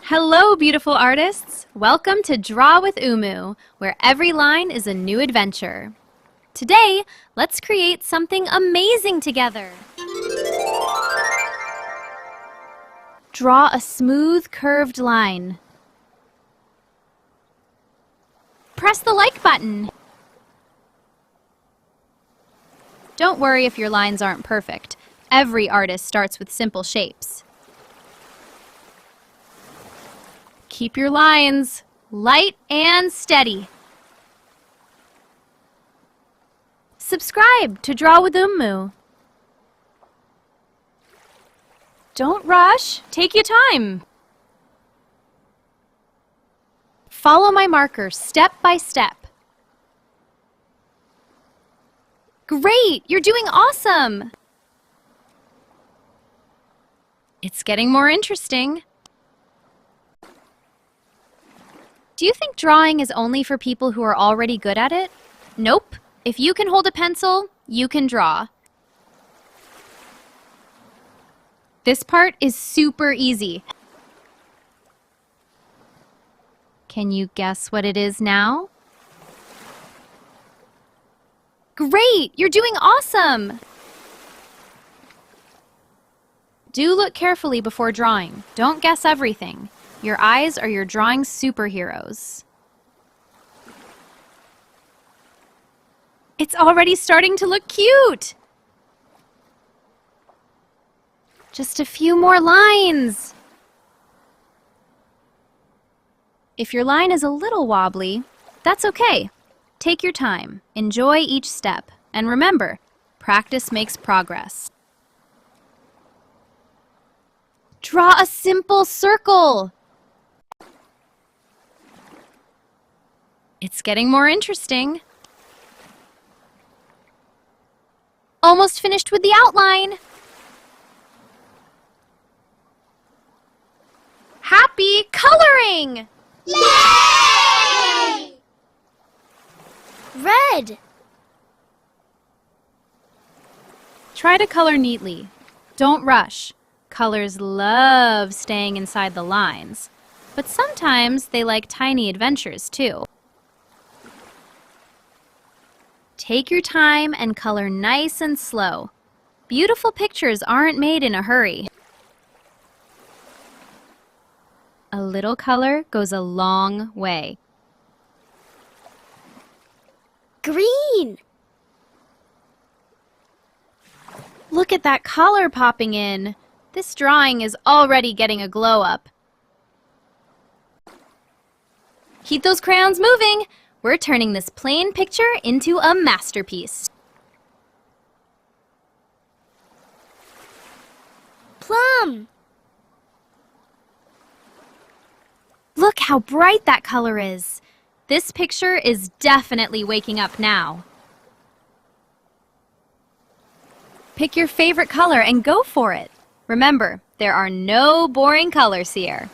Hello, beautiful artists! Welcome to Draw with Umu, where every line is a new adventure. Today, let's create something amazing together. Draw a smooth, curved line. Press the like button. Don't worry if your lines aren't perfect. Every artist starts with simple shapes. Keep your lines light and steady. Subscribe to Draw with Umu. Don't rush. Take your time. Follow my marker step by step. Great! You're doing awesome! It's getting more interesting. Do you think drawing is only for people who are already good at it? Nope. If you can hold a pencil, you can draw. This part is super easy. Can you guess what it is now? Great! You're doing awesome! Do look carefully before drawing. Don't guess everything. Your eyes are your drawing superheroes. It's already starting to look cute! Just a few more lines. If your line is a little wobbly, that's okay. Take your time, enjoy each step, and remember, practice makes progress. Draw a simple circle. It's getting more interesting. Almost finished with the outline. Happy coloring! Yay! Red. Try to color neatly. Don't rush. Colors love staying inside the lines, but sometimes they like tiny adventures too. Take your time and color nice and slow. Beautiful pictures aren't made in a hurry. A little color goes a long way. Green. Look at that color popping in. This drawing is already getting a glow up. Keep those crayons moving. We're turning this plain picture into a masterpiece. Plum. Look how bright that color is. This picture is definitely waking up now. Pick your favorite color and go for it. Remember, there are no boring colors here.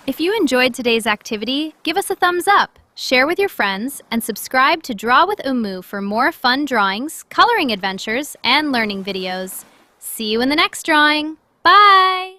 If you enjoyed today's activity, give us a thumbs up, share with your friends, and subscribe to Draw with Umu for more fun drawings, coloring adventures, and learning videos. See you in the next drawing. Bye!